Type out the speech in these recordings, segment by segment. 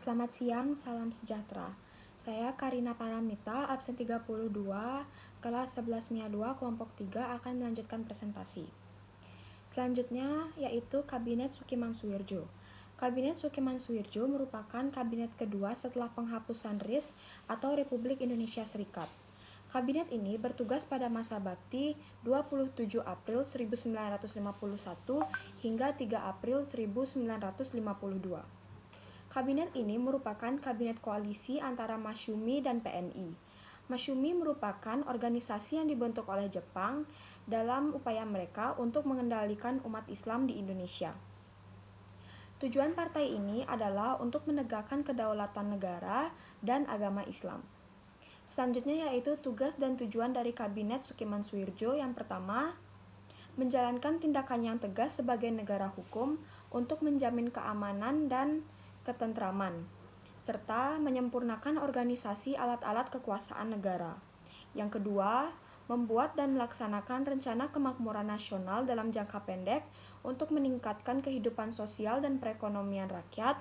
Selamat siang, salam sejahtera. Saya Karina Paramita, absen 32, kelas 11 MIA 2, kelompok 3 akan melanjutkan presentasi. Selanjutnya yaitu Kabinet Sukiman Suwirjo. Kabinet Sukiman Suwirjo merupakan kabinet kedua setelah penghapusan RIS atau Republik Indonesia Serikat. Kabinet ini bertugas pada masa bakti 27 April 1951 hingga 3 April 1952. Kabinet ini merupakan kabinet koalisi antara Masyumi dan PNI. Masyumi merupakan organisasi yang dibentuk oleh Jepang dalam upaya mereka untuk mengendalikan umat Islam di Indonesia. Tujuan partai ini adalah untuk menegakkan kedaulatan negara dan agama Islam. Selanjutnya yaitu tugas dan tujuan dari Kabinet Sukiman Suwirjo. Yang pertama, menjalankan tindakan yang tegas sebagai negara hukum untuk menjamin keamanan dan ketentraman, serta menyempurnakan organisasi alat-alat kekuasaan negara. Yang kedua, membuat dan melaksanakan rencana kemakmuran nasional dalam jangka pendek untuk meningkatkan kehidupan sosial dan perekonomian rakyat,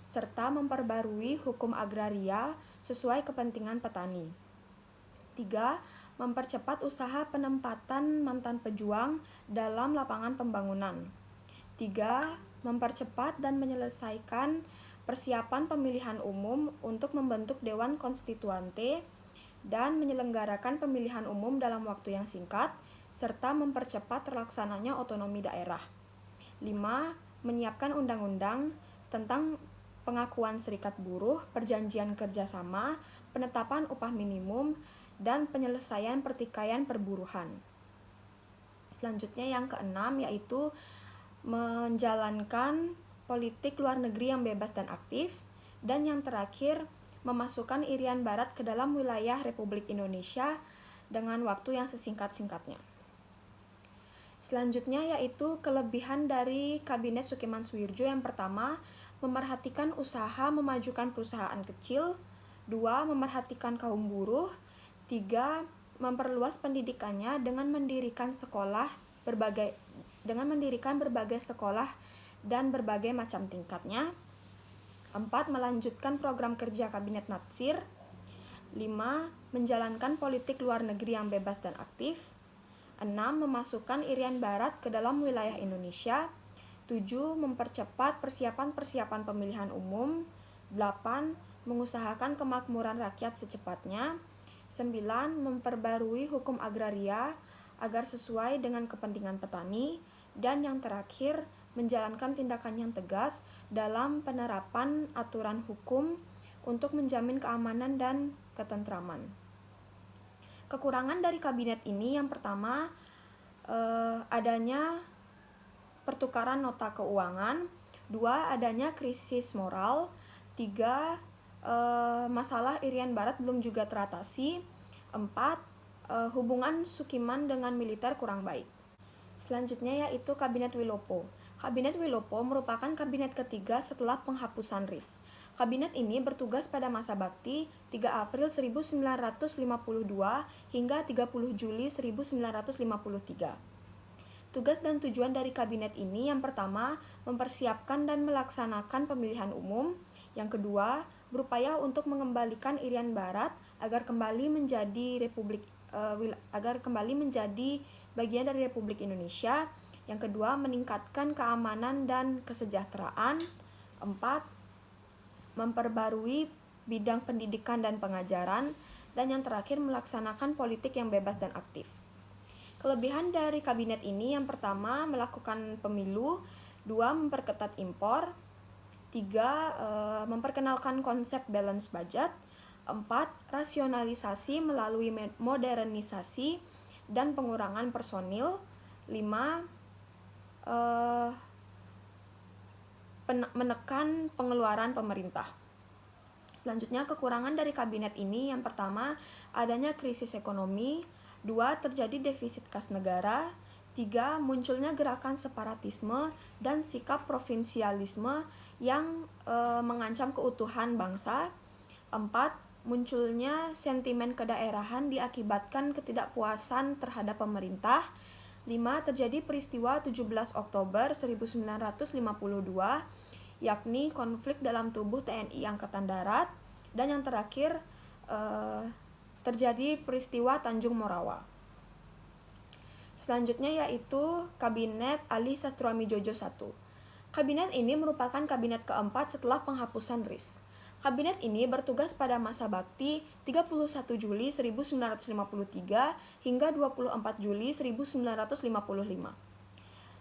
serta memperbarui hukum agraria sesuai kepentingan petani. 3. Mempercepat usaha penempatan mantan pejuang dalam lapangan pembangunan. 3. Mempercepat dan menyelesaikan persiapan pemilihan umum untuk membentuk Dewan Konstituante dan menyelenggarakan pemilihan umum dalam waktu yang singkat, serta mempercepat terlaksananya otonomi daerah. 5. Menyiapkan undang-undang tentang pengakuan serikat buruh, perjanjian kerjasama, penetapan upah minimum, dan penyelesaian pertikaian perburuhan. Selanjutnya yang keenam yaitu menjalankan politik luar negeri yang bebas dan aktif, dan yang terakhir memasukkan Irian Barat ke dalam wilayah Republik Indonesia dengan waktu yang sesingkat-singkatnya. Selanjutnya yaitu kelebihan dari Kabinet Sukiman Suwirjo. Yang pertama, memerhatikan usaha memajukan perusahaan kecil. 2. Memerhatikan kaum buruh. 3. Memperluas pendidikannya dengan mendirikan berbagai sekolah dan berbagai macam tingkatnya. 4. Melanjutkan program kerja Kabinet Natsir. 5. Menjalankan politik luar negeri yang bebas dan aktif. 6. Memasukkan Irian Barat ke dalam wilayah Indonesia. 7. Mempercepat persiapan pemilihan umum. 8. Mengusahakan kemakmuran rakyat secepatnya. 9. Memperbarui hukum agraria agar sesuai dengan kepentingan petani. Dan yang terakhir, menjalankan tindakan yang tegas dalam penerapan aturan hukum untuk menjamin keamanan dan ketentraman. Kekurangan dari kabinet ini yang pertama, adanya pertukaran nota keuangan. 2. Adanya krisis moral. 3. Masalah Irian Barat belum juga teratasi. 4. Hubungan Sukiman dengan militer kurang baik. Selanjutnya yaitu Kabinet Wilopo. Kabinet Wilopo merupakan kabinet ketiga setelah penghapusan RIS. Kabinet ini bertugas pada masa bakti 3 April 1952 hingga 30 Juli 1953. Tugas dan tujuan dari kabinet ini yang pertama, mempersiapkan dan melaksanakan pemilihan umum. Yang kedua, berupaya untuk mengembalikan Irian Barat agar kembali menjadi bagian dari Republik Indonesia. Yang kedua, meningkatkan keamanan dan kesejahteraan. 4. Memperbarui bidang pendidikan dan pengajaran. Dan yang terakhir, melaksanakan politik yang bebas dan aktif. Kelebihan dari kabinet ini yang pertama, melakukan pemilu. 2. Memperketat impor. 3. Memperkenalkan konsep balance budget. 4. Rasionalisasi melalui modernisasi dan pengurangan personil. 5. Menekan pengeluaran pemerintah. Selanjutnya kekurangan dari kabinet ini yang pertama, adanya krisis ekonomi. 2. Terjadi defisit kas negara. 3. Munculnya gerakan separatisme dan sikap provinsialisme yang mengancam keutuhan bangsa. 4. Munculnya sentimen kedaerahan diakibatkan ketidakpuasan terhadap pemerintah. 5. Terjadi peristiwa 17 Oktober 1952 yakni konflik dalam tubuh TNI Angkatan Darat, dan yang terakhir terjadi peristiwa Tanjung Morawa. Selanjutnya yaitu Kabinet Ali Sastroamidjojo I. Kabinet ini merupakan kabinet keempat setelah penghapusan RIS. Kabinet ini bertugas pada masa bakti 31 Juli 1953 hingga 24 Juli 1955.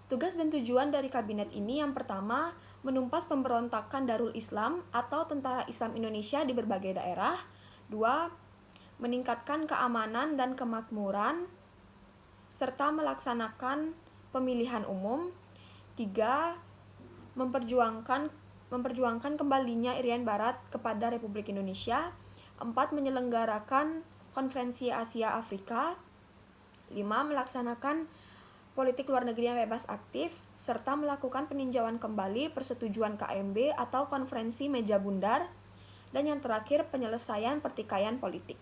Tugas dan tujuan dari kabinet ini yang pertama, menumpas pemberontakan Darul Islam atau Tentara Islam Indonesia di berbagai daerah. 2. Meningkatkan keamanan dan kemakmuran serta melaksanakan pemilihan umum. 3. Memperjuangkan kembalinya Irian Barat kepada Republik Indonesia. 4. Menyelenggarakan Konferensi Asia Afrika. 5. Melaksanakan politik luar negeri yang bebas aktif, serta melakukan peninjauan kembali persetujuan KMB atau Konferensi Meja Bundar. Dan yang terakhir, penyelesaian pertikaian politik.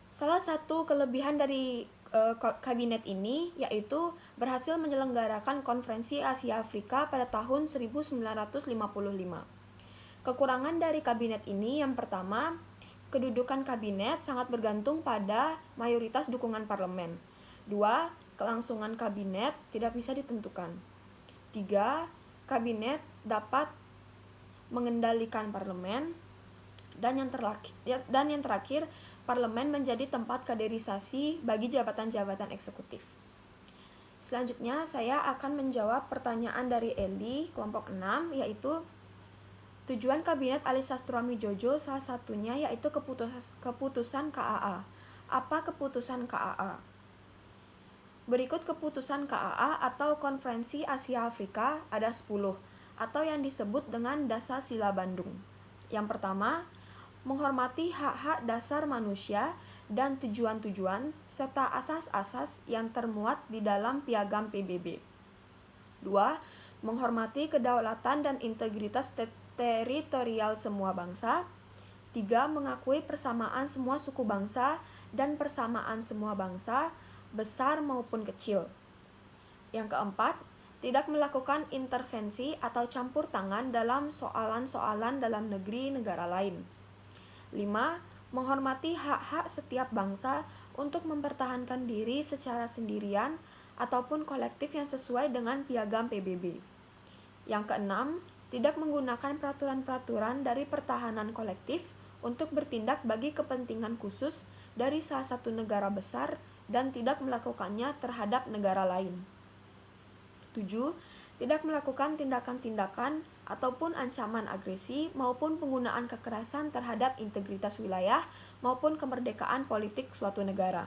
Salah satu kelebihan dari kabinet ini yaitu berhasil menyelenggarakan Konferensi Asia Afrika pada tahun 1955. Kekurangan dari kabinet ini yang pertama, kedudukan kabinet sangat bergantung pada mayoritas dukungan parlemen. 2. Kelangsungan kabinet tidak bisa ditentukan. 3. Kabinet dapat mengendalikan parlemen. Dan yang terakhir, parlemen menjadi tempat kaderisasi bagi jabatan-jabatan eksekutif. Selanjutnya, saya akan menjawab pertanyaan dari Eli, kelompok 6, yaitu tujuan Kabinet Ali Sastroamidjojo salah satunya yaitu keputusan KAA. Apa keputusan KAA? Berikut keputusan KAA atau Konferensi Asia Afrika ada 10, atau yang disebut dengan Dasar Sila Bandung. Yang pertama, menghormati hak-hak dasar manusia dan tujuan-tujuan serta asas-asas yang termuat di dalam Piagam PBB. 2. Menghormati kedaulatan dan integritas teritorial semua bangsa. 3. Mengakui persamaan semua suku bangsa dan persamaan semua bangsa, besar maupun kecil. Yang keempat, tidak melakukan intervensi atau campur tangan dalam soalan-soalan dalam negeri negara lain. 5. Menghormati hak-hak setiap bangsa untuk mempertahankan diri secara sendirian ataupun kolektif yang sesuai dengan Piagam PBB. Yang keenam, tidak menggunakan peraturan-peraturan dari pertahanan kolektif untuk bertindak bagi kepentingan khusus dari salah satu negara besar dan tidak melakukannya terhadap negara lain. 7. Tidak melakukan tindakan-tindakan ataupun ancaman agresi maupun penggunaan kekerasan terhadap integritas wilayah maupun kemerdekaan politik suatu negara.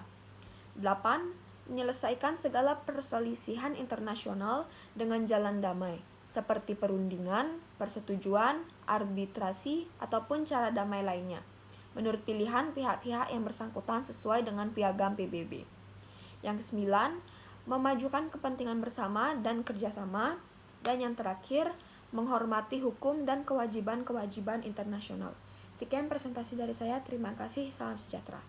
8. Menyelesaikan segala perselisihan internasional dengan jalan damai, seperti perundingan, persetujuan, arbitrasi, ataupun cara damai lainnya, menurut pilihan pihak-pihak yang bersangkutan sesuai dengan Piagam PBB. Yang ke-9, memajukan kepentingan bersama dan kerjasama. Dan yang terakhir, menghormati hukum dan kewajiban-kewajiban internasional. Sekian presentasi dari saya, terima kasih, salam sejahtera.